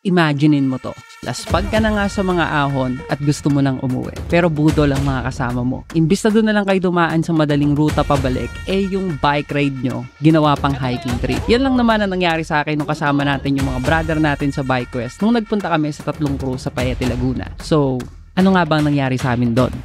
Imaginein mo to. Laspag ka na nga sa mga ahon at gusto mo nang umuwi. Pero budol ang mga kasama mo. Imbis na doon na lang kayo dumaan sa madaling ruta pabalik, yung bike ride nyo, ginawa pang hiking trip. Yan lang naman ang nangyari sa akin nung kasama natin yung mga brother natin sa Bike Quest nung nagpunta kami sa 3 cruise sa Paete, Laguna. So, ano nga bang nangyari sa amin doon?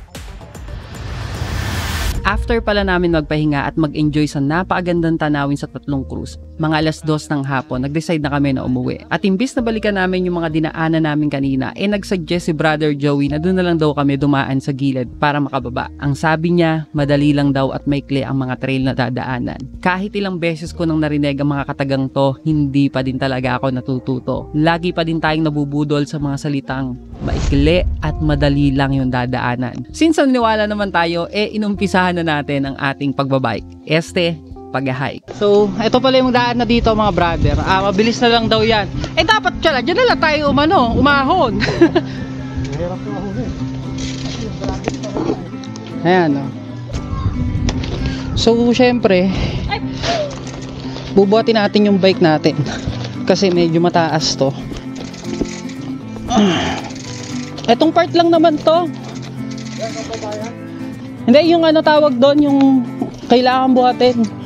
After pala namin magpahinga at mag-enjoy sa napakagandang tanawin sa 3 cruise, mga 2:00 ng hapon, nag-decide na kami na umuwi. At imbis na balikan namin yung mga dinaanan namin kanina, nag-suggest si Brother Joey na doon na lang daw kami dumaan sa gilid para makababa. Ang sabi niya, madali lang daw at maikli ang mga trail na dadaanan. Kahit ilang beses ko nang narinig ang mga katagang to, hindi pa din talaga ako natututo. Lagi pa din tayong nabubudol sa mga salitang maikli at madali lang yung dadaanan. Since naniwala naman tayo, inumpisahan na natin ang ating pagbabike. Pag-hike. So, ito pala yung daan na dito mga brother. Mabilis na lang daw yan. Dapat dyan na lang tayo umahon. Ayan o. So, syempre, bubuhatin natin yung bike natin. Kasi medyo mataas to. Etong part lang naman to. Hindi, yung tawag doon, yung kailangan buhatin.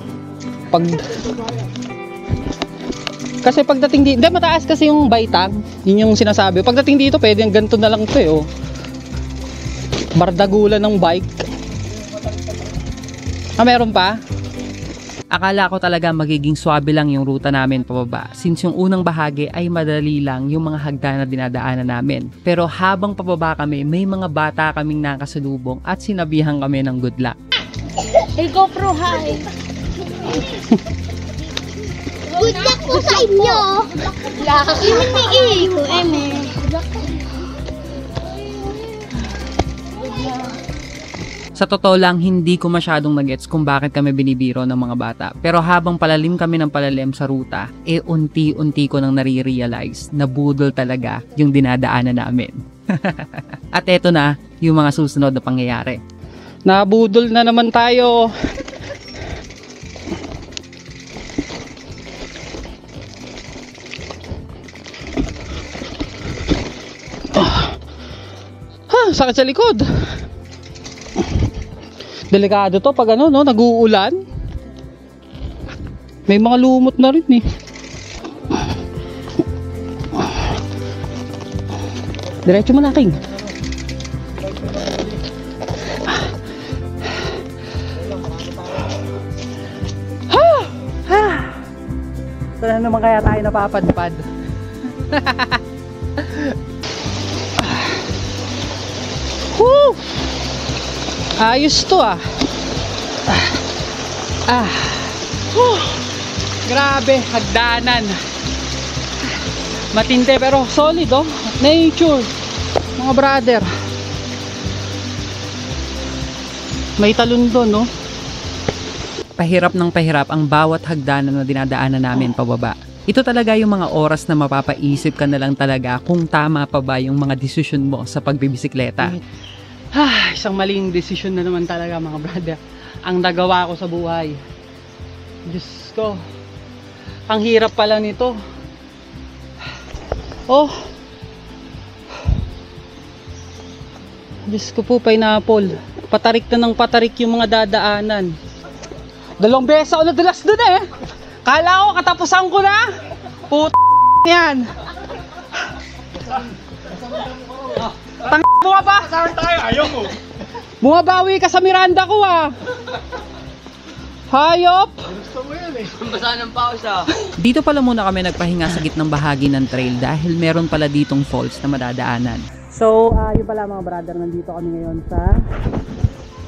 Kasi pagdating dito, hindi mataas kasi yung baitang, yun yung sinasabi. Pagdating dito, pwede yung ganito na lang to bardagulan ng bike. Meron pa? Akala ko talaga magiging swabe lang yung ruta namin pababa since yung unang bahagi ay madali lang yung mga hagdan na dinadaanan namin. Pero habang pababa kami, may mga bata kaming nakasalubong at sinabihan kami ng good luck. Hey GoPro, hi! Good luck po sa inyo! Sa totoo lang, hindi ko masyadong nagets kung bakit kami binibiro ng mga bata. Pero habang palalim kami ng palalim sa ruta, unti-unti ko nang nare-realize na budol talaga yung dinadaanan namin. At eto na yung mga susunod na pangyayari. Nabudol na naman tayo. Sakit sa likod. Delikado to pag nag-uulan. May mga lumot na rin Diretso mo na, King. Saan naman kaya tayo napapadpad? Ayos to grabe, hagdanan. Matindi pero solid nature mga brother. May talon doon Pahirap ng pahirap ang bawat hagdanan na dinadaanan namin pababa. Ito talaga yung mga oras na mapapaisip ka na lang talaga kung tama pa ba yung mga desisyon mo sa pagbibisikleta. Isang maling desisyon na naman talaga mga brother ang nagawa ko sa buhay. Diyos ko, ang hirap pala nito. Diyos ko po, pineapple. Patarik na ng patarik yung mga dadaanan. 2 beses ako nadulas dun Kala ko katapusan ko na. Yan. Bunga pa! Saan tayo? Ayoko! Bumabawi ka sa Miranda ko Hayop! Gusto mo yan Basa ng pausa. Dito pala muna kami nagpahinga sa gitnang bahagi ng trail dahil meron pala ditong falls na madadaanan. So, yun pala mga brother, nandito kami ngayon sa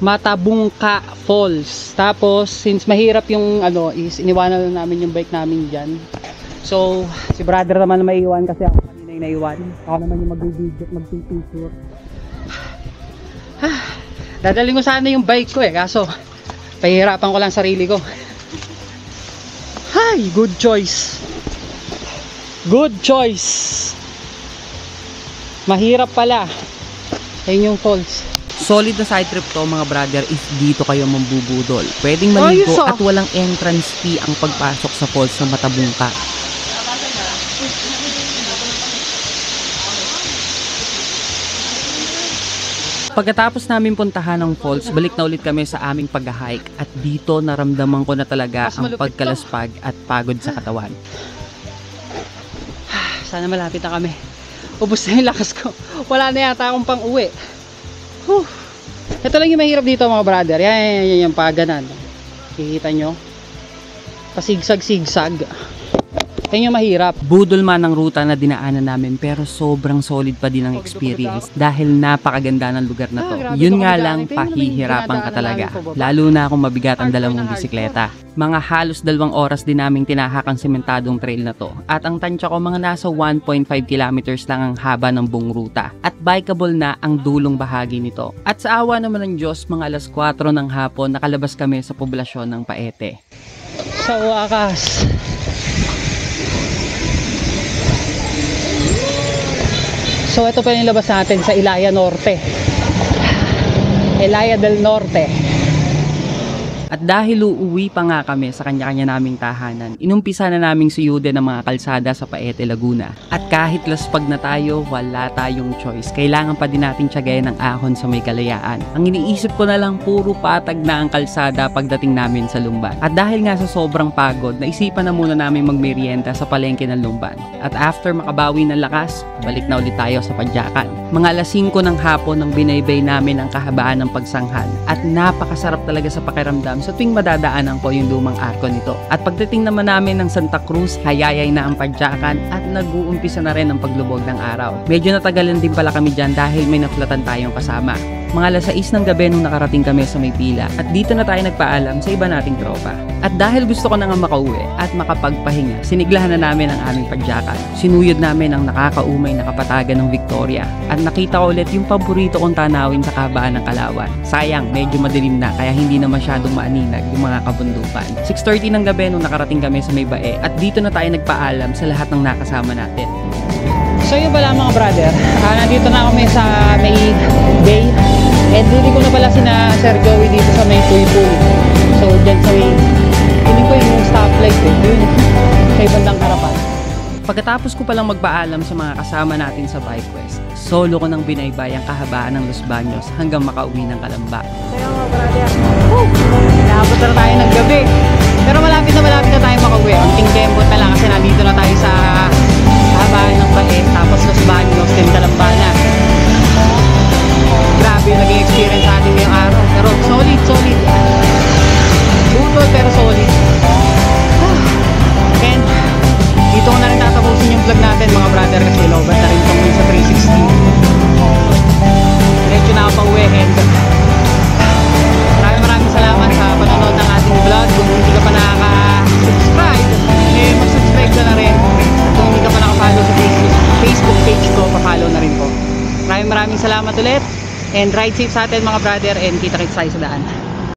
Matabungka Falls. Tapos, since mahirap yung is iniwanan na namin yung bike namin dyan. So, si brother naman na maiiwan kasi ako kanina yung naiwan. Ako naman yung mag-video, mag-picture. Dadalhin ko sana yung bike ko kaso pahihirapan ko lang sarili ko. Good choice. Good choice. Mahirap pala. Ayun yung falls. Solid na side trip to mga brother if dito kayo mambubudol. Pwedeng maligo at walang entrance fee ang pagpasok sa falls ng Matabungka. Pagkatapos namin puntahan ng falls, balik na ulit kami sa aming pag-hike at dito naramdaman ko na talaga ang pagkalaspag at pagod sa katawan. Sana malapit na kami. Ubus na yung lakas ko. Wala na yata akong pang uwi. Ito lang yung mahirap dito mga brother. Yan yung paganan. Kikita nyo? Pasigsag-sigsag. Yan yung mahirap. Budol man ang ruta na dinaanan namin pero sobrang solid pa din ang experience dahil napakaganda ng lugar na to. Yun nga lang, pahihirapan ka talaga. Lalo na kung mabigat ang dala mong bisikleta. Mga halos 2 oras din naming tinahak ang sementadong trail na to. At ang tansya ko mga nasa 1.5 kilometers lang ang haba ng buong ruta. At bikeable na ang dulong bahagi nito. At sa awa naman ng Diyos, mga alas 4 ng hapon nakalabas kami sa poblasyon ng Paete. Sa wakas. So ito pa yung labas natin sa Ilaya Norte. Ilaya del Norte. At dahil uuwi pa nga kami sa kanya-kanya naming tahanan, inumpisa na naming suyude ng mga kalsada sa Paete, Laguna. At kahit laspag na tayo, wala tayong choice. Kailangan pa din natin tiyagayin ang ahon sa may kalayaan. Ang iniisip ko na lang puro patag na ang kalsada pagdating namin sa Lumban. At dahil nga sa sobrang pagod, naisipan na muna namin magmerienda sa palengke ng Lumban. At after makabawi ng lakas, balik na ulit tayo sa Padyakan. Mga alas 5 ng hapon nang binaybay namin ang kahabaan ng pagsanghan. At napakasarap talaga sa pakiramdam sa tuwing madadaanan ko yung lumang arko nito. At pagdating naman namin ng Santa Cruz, hayayay na ang Padyakan at nag-uumpisa na rin ang paglubog ng araw. Medyo natagalan din pala kami dyan dahil may naflatan tayong kasama. Mga alas 6 ng gabi nung nakarating kami sa may pila at dito na tayo nagpaalam sa iba nating tropa. At dahil gusto ko na nga makauwi at makapagpahinga, siniglahan na namin ang aming Padyakan. Sinuyod namin ang nakakaumay na kapatagan ng Victoria at nakita ko ulit yung paborito kong tanawin sa kahabaan ng Kalawan. Sayang, medyo madilim na kaya hindi na masyadong maaninag yung mga kabundukan. 6:30 ng gabi nung nakarating kami sa may bae at dito na tayo nagpaalam sa lahat ng nakasama natin. So yun pala mga brother, nandito na kami sa may bay. And hindi ko na pala sina Sir Joey dito sa may Puy-Puy. So dyan sa may, hindi ko yung stoplight yun, sa ibandang harapan. Pagkatapos ko palang magpaalam sa mga kasama natin sa Bike Quest, solo ko nang binaybay ang kahabaan ng Los Baños hanggang makauwi ng Calamba. Kaya mga brother, inaabot na tayo ng gabi. Pero malapit na tayo makauwi. Ang tingkembot na lang kasi nandito na tayo sa kahabaan ng Paet, tapos Los Baños, then Calamba na. Grabe yung naging experience sa atin ngayong araw. Pero solid. Butol pero solid. And dito ko na rin tatapusin yung vlog natin mga brother kasi lobat na rin itong sa 360. Medyo nakapauwi and maraming salamat sa panonood ng ating vlog. Kung hindi ka pa nakaka-subscribe, mag-subscribe ka na rin. Kung hindi ka pa nakapollow sa Facebook page ko, pa-follow na rin po. Maraming salamat ulit and ride safe sa atin mga brother and kita-kits tayo sa daan.